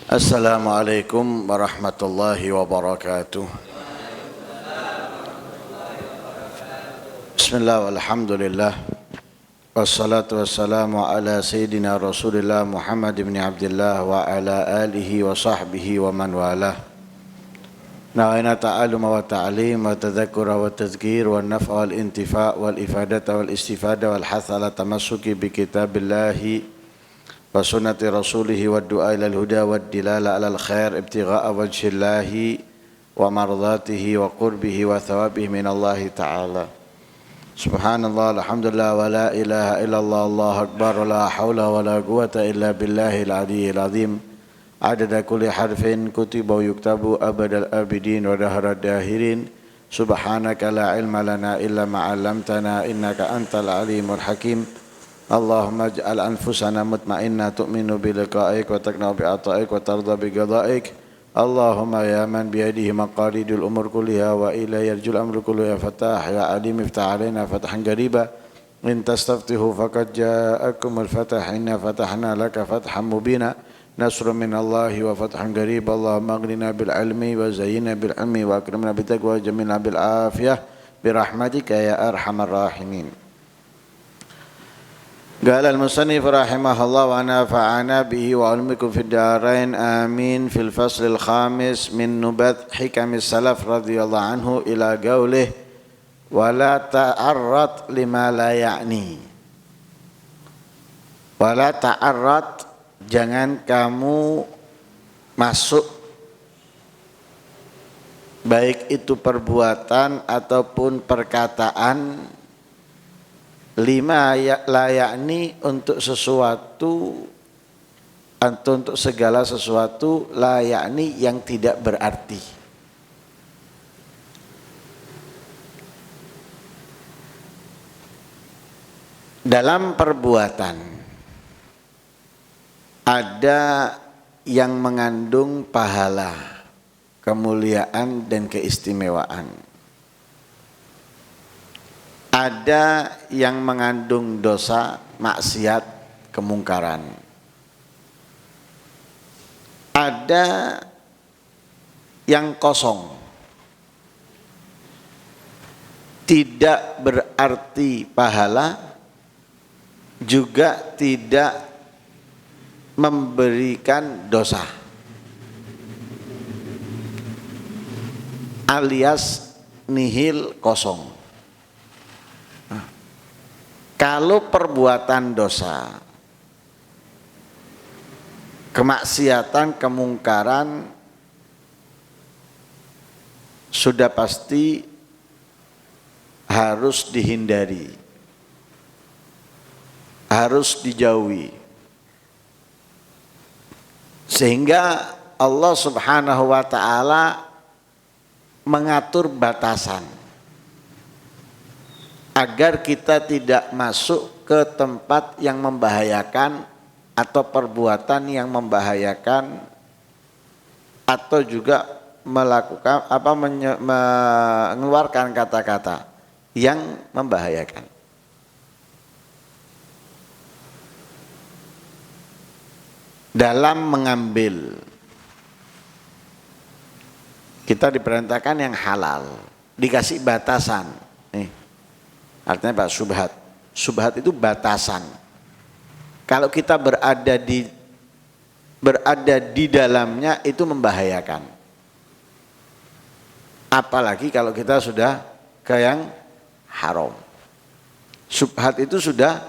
Assalamualaikum warahmatullahi wabarakatuh. Bismillah walhamdulillah. Wassalatu wassalamu ala sayyidina Rasulillah Muhammad ibn Abdullah wa ala alihi wa sahbihi wa man walah. Na'ina ta'aluma wa ta'alim wa tadhakura wa tazkir wa naf'a wal intifa' wal ifadata wal istifada wal hatha ala tamassuki bi kitabillahi wa sunnati rasulihi wa du'a ilal huda wa dilala alal khair ibtigha'a wajhillahi wa mardatihi wa qurbihi wa thawabihi minallahi ta'ala. Subhanallah, alhamdulillah, wa la ilaha illallah, Allahu akbar, wa la hawla wa la quwata illa billahil aliyyil azim. Adada kulli harfin kutiba wa yuktabu abadal abidin wa dahrad dahirin. Subhanaka la ilma lana illa ma 'allamtana innaka antal alimul hakim. Allahumma ij'al anfusana mutmainnah tu'minu bi liqa'ik wa taqna'u bi ata'ik wa tarda bi qada'ik. Allahumma ya man biyadihi maqalidul umur kulliha wa ilayhi yarjul amru kulliha fatah ya alim iftah alaina fatahan qariba in tastaftihu faqad ja'akumul fatah inna fatahna laka fathan mubina nasrun minallahi wa fathan qariba. Allahumma aghnina bil ilmi wa zayyinna bil ilmi wa akrimna bit taqwa wa jamilna bil afiyah bi rahmatika ya arhamar rahimin. Qala al-musannif rahimahullah wa nafa'ana bihi wa ulmikum fid darain amin. Fil faslil khamis min nubath hikamis salaf radhiyallahu anhu ila qaulih wa la ta'arrad lima la ya'ni. Wa la ta'arrad, jangan kamu masuk baik itu perbuatan ataupun perkataan lima layakni untuk sesuatu atau untuk segala sesuatu layakni yang tidak berarti. Dalam perbuatan ada yang mengandung pahala, kemuliaan dan keistimewaan. Ada yang mengandung dosa, maksiat, kemungkaran. Ada yang kosong, tidak berarti pahala, juga tidak memberikan dosa, alias nihil, kosong. Kalau perbuatan dosa, kemaksiatan, kemungkaran sudah pasti harus dihindari, harus dijauhi. Sehingga Allah Subhanahu wa ta'ala mengatur batasan agar kita tidak masuk ke tempat yang membahayakan atau perbuatan yang membahayakan atau juga melakukan mengeluarkan kata-kata yang membahayakan. Dalam mengambil, kita diperintahkan yang halal, dikasih batasan. Artinya Pak, subhat. Subhat itu batasan. Kalau kita berada di dalamnya itu membahayakan. Apalagi kalau kita sudah ke yang haram. Subhat itu sudah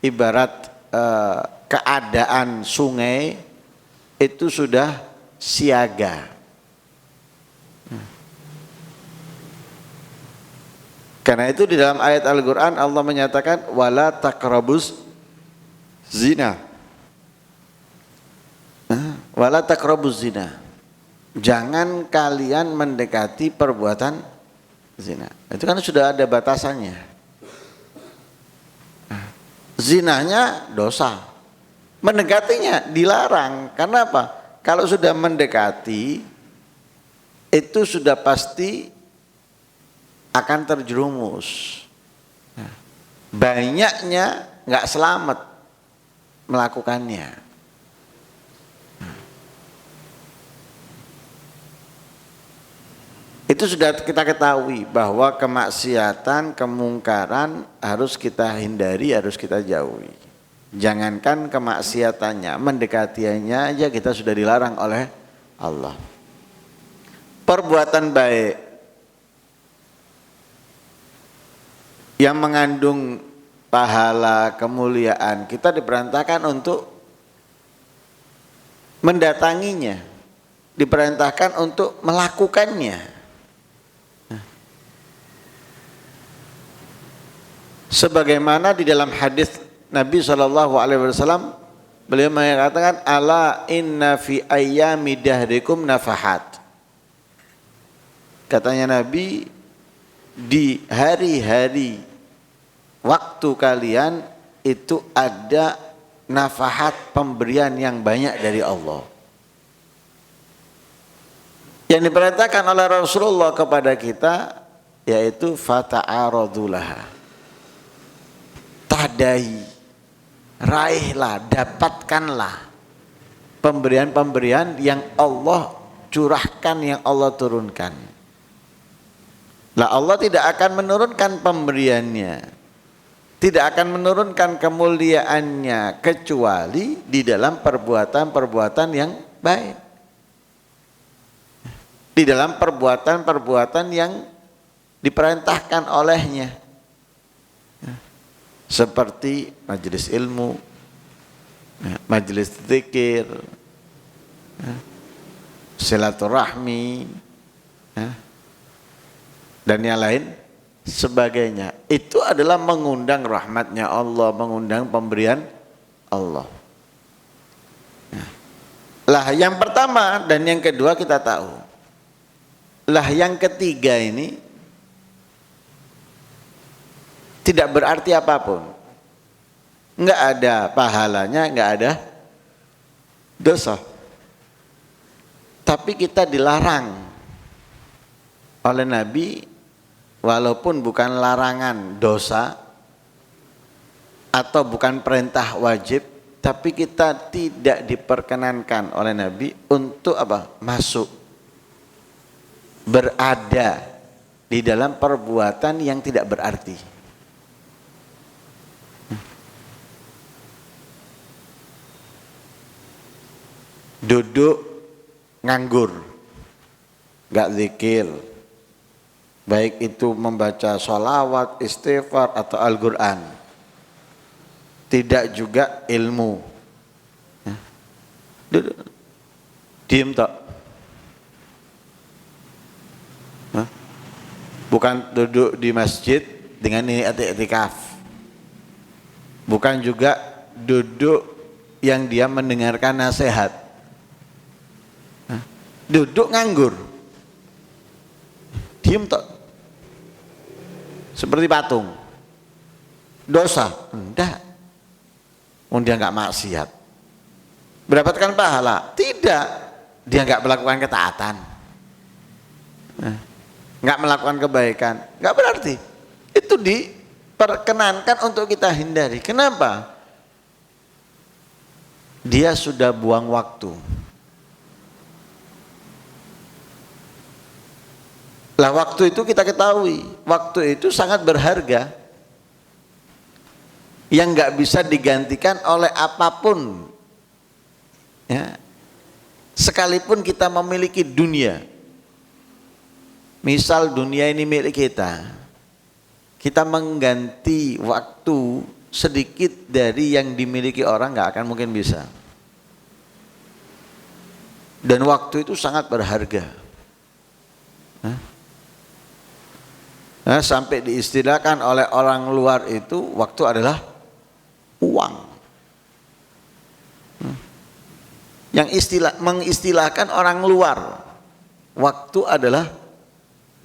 ibarat keadaan sungai itu sudah siaga. Karena itu di dalam ayat Al-Quran Allah menyatakan wala taqrabuz zina. Wala taqrabuz zina. Jangan kalian mendekati perbuatan zina. Itu kan sudah ada batasannya. Zinanya dosa. Mendekatinya dilarang. Karena apa? Kalau sudah mendekati itu sudah pasti akan terjerumus. Banyaknya nggak selamat melakukannya. Itu sudah kita ketahui bahwa kemaksiatan, kemungkaran harus kita hindari, harus kita jauhi. Jangankan kemaksiatannya, mendekatinya aja kita sudah dilarang oleh Allah. Perbuatan baik yang mengandung pahala, kemuliaan, kita diperintahkan untuk mendatanginya, diperintahkan untuk melakukannya. Sebagaimana di dalam hadis Nabi SAW, beliau mengatakan, ala inna fi ayyami dahrikum nafahat. Katanya Nabi, di hari-hari waktu kalian itu ada nafahat, pemberian yang banyak dari Allah. Yang diperintahkan oleh Rasulullah kepada kita yaitu fata'aradulaha. Tadahi, raihlah, dapatkanlah pemberian-pemberian yang Allah curahkan, yang Allah turunkan. Lah Allah tidak akan menurunkan pemberiannya, tidak akan menurunkan kemuliaannya kecuali di dalam perbuatan-perbuatan yang baik, di dalam perbuatan-perbuatan yang diperintahkan olehnya, seperti majelis ilmu, majelis zikir, silaturahmi, dan yang lain sebagainya. Itu adalah mengundang rahmatnya Allah, mengundang pemberian Allah. Lah yang pertama dan yang kedua kita tahu. Lah yang ketiga ini tidak berarti apapun, enggak ada pahalanya, enggak ada dosa. Tapi kita dilarang oleh Nabi, walaupun bukan larangan dosa atau bukan perintah wajib, tapi kita tidak diperkenankan oleh Nabi untuk apa? Masuk, berada di dalam perbuatan yang tidak berarti. Duduk nganggur, gak zikir, baik itu membaca sholawat, istighfar atau Al-Quran, tidak juga ilmu, duduk, diem tak, bukan duduk di masjid dengan ini i'tikaf, bukan juga duduk yang dia mendengarkan nasihat, duduk nganggur, diem tak, seperti patung. Dosa? Enggak. Dia enggak maksiat. Mendapatkan pahala? Tidak. Dia enggak melakukan ketaatan, enggak melakukan kebaikan. Enggak berarti. Itu diperkenankan untuk kita hindari. Kenapa? Dia sudah buang waktu. Lah waktu itu kita ketahui, waktu itu sangat berharga, yang nggak bisa digantikan oleh apapun, ya. Sekalipun kita memiliki dunia, misal dunia ini milik kita mengganti waktu sedikit dari yang dimiliki orang nggak akan mungkin bisa. Dan waktu itu sangat berharga. Sampai diistilahkan oleh orang luar itu waktu adalah uang. Yang mengistilahkan orang luar, waktu adalah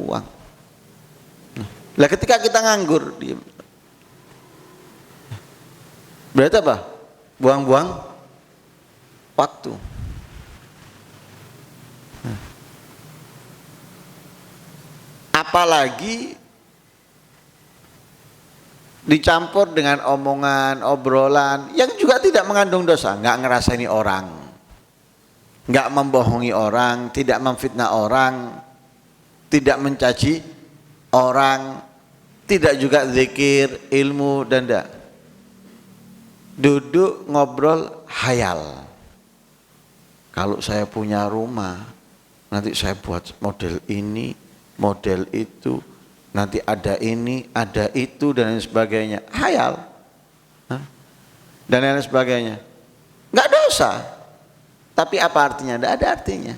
uang. Lah ketika kita nganggur, diam. Berarti apa? Buang-buang waktu. Apalagi dicampur dengan omongan, obrolan yang juga tidak mengandung dosa, nggak ngerasani orang, nggak membohongi orang, tidak memfitnah orang, tidak mencaci orang, tidak juga zikir, ilmu dan tidak. Duduk ngobrol hayal. Kalau saya punya rumah, nanti saya buat model ini, model itu, nanti ada ini, ada itu dan lain sebagainya. Hayal. Dan lain sebagainya. Enggak dosa. Tapi apa artinya? Tidak ada artinya.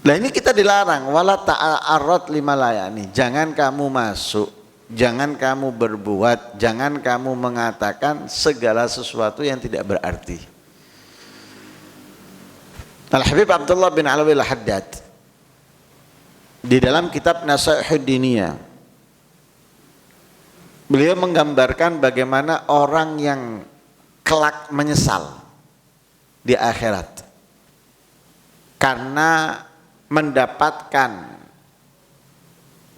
Nah ini kita dilarang. Wala ta'arrad lima layani. Jangan kamu masuk, jangan kamu berbuat, jangan kamu mengatakan segala sesuatu yang tidak berarti. Al-Habib Abdullah bin Alawi Al-Haddad di dalam kitab Nasaihud Diniyah, beliau menggambarkan bagaimana orang yang kelak menyesal di akhirat karena mendapatkan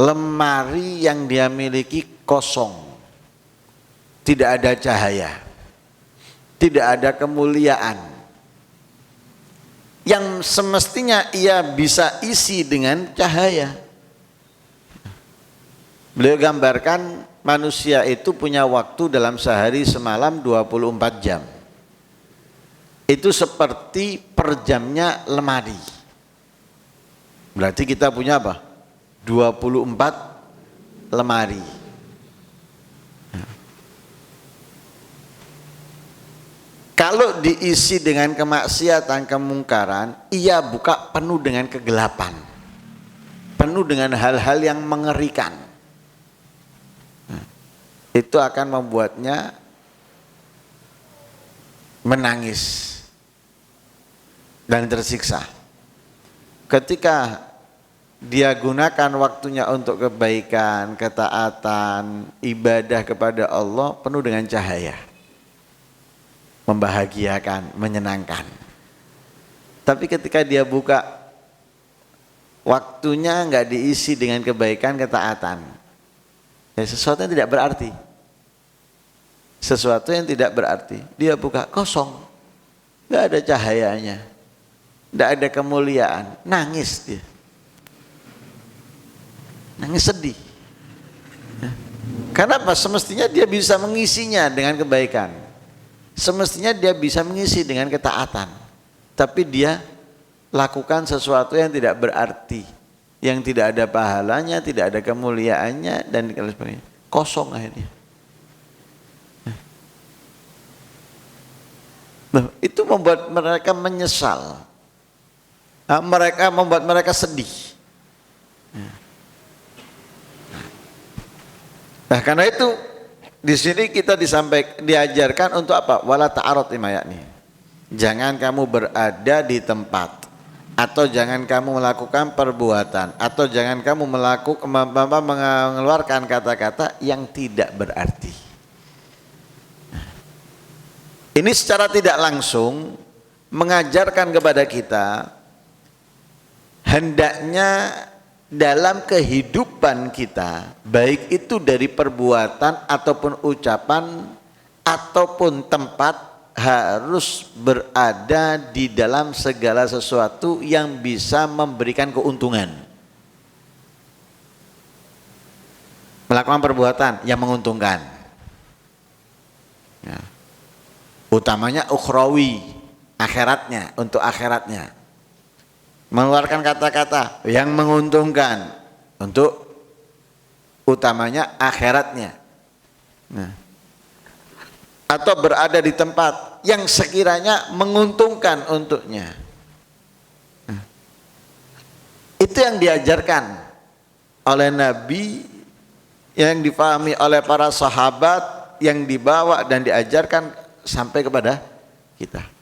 lemari yang dia miliki kosong, tidak ada cahaya, tidak ada kemuliaan yang semestinya ia bisa isi dengan cahaya. Beliau gambarkan manusia itu punya waktu dalam sehari semalam 24 jam. Itu seperti per jamnya lemari. Berarti kita punya apa? 24 lemari. Kalau diisi dengan kemaksiatan, kemungkaran, ia buka penuh dengan kegelapan, penuh dengan hal-hal yang mengerikan. Itu akan membuatnya menangis dan tersiksa. Ketika dia gunakan waktunya untuk kebaikan, ketaatan, ibadah kepada Allah penuh dengan cahaya, membahagiakan, menyenangkan. Tapi ketika dia buka, waktunya enggak diisi dengan kebaikan, ketaatan, ya sesuatu yang tidak berarti. Sesuatu yang tidak berarti. Dia buka kosong, enggak ada cahayanya, enggak ada kemuliaan, nangis dia. Nangis sedih. Karena apa? Semestinya dia bisa mengisinya dengan kebaikan. Semestinya dia bisa mengisi dengan ketaatan, tapi dia lakukan sesuatu yang tidak berarti, yang tidak ada pahalanya, tidak ada kemuliaannya dan sebagainya. Kosong akhirnya. Nah, itu membuat mereka menyesal. Nah, membuat mereka sedih. Nah, karena itu di sini kita diajarkan untuk apa? Wala ta'arud lima yakni. Jangan kamu berada di tempat, atau jangan kamu melakukan perbuatan, atau jangan kamu mengeluarkan kata-kata yang tidak berarti. Ini secara tidak langsung mengajarkan kepada kita hendaknya dalam kehidupan kita, baik itu dari perbuatan ataupun ucapan ataupun tempat, harus berada di dalam segala sesuatu yang bisa memberikan keuntungan. Melakukan perbuatan yang menguntungkan, ya. Utamanya ukhrawi, akhiratnya, untuk akhiratnya. Mengeluarkan kata-kata yang menguntungkan untuk utamanya akhiratnya. Nah, atau berada di tempat yang sekiranya menguntungkan untuknya. Nah, itu yang diajarkan oleh Nabi, yang difahami oleh para sahabat, yang dibawa dan diajarkan sampai kepada kita.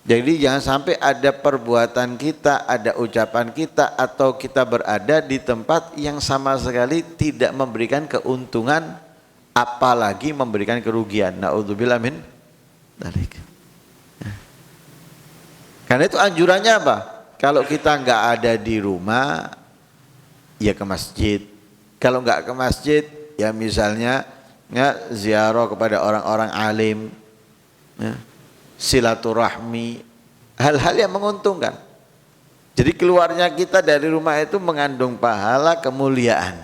Jadi jangan sampai ada perbuatan kita, ada ucapan kita, atau kita berada di tempat yang sama sekali tidak memberikan keuntungan, apalagi memberikan kerugian. Na'udzubillah min dzalik. Karena itu anjurannya apa? Kalau kita nggak ada di rumah, ya ke masjid. Kalau nggak ke masjid, ya misalnya ya ziarah kepada orang-orang alim, ya, silaturahmi, hal-hal yang menguntungkan. Jadi keluarnya kita dari rumah itu mengandung pahala kemuliaan.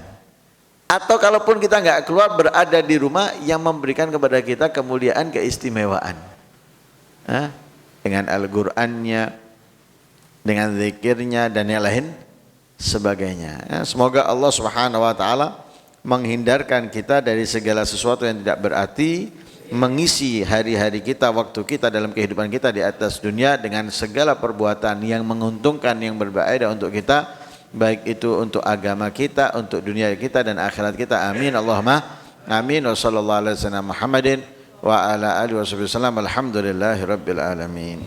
Atau kalaupun kita nggak keluar, berada di rumah yang memberikan kepada kita kemuliaan, keistimewaan. Dengan Al-Qur'annya, dengan zikirnya dan yang lain sebagainya. Semoga Allah Subhanahu wa taala menghindarkan kita dari segala sesuatu yang tidak berarti, mengisi hari-hari kita, waktu kita dalam kehidupan kita di atas dunia dengan segala perbuatan yang menguntungkan, yang berfaedah untuk kita, baik itu untuk agama kita, untuk dunia kita dan akhirat kita. Amin Allahumma amin. Wa sallallahu alaihi wasallam Muhammadin wa ala alihi wasallam. Alhamdulillahirabbil alamin.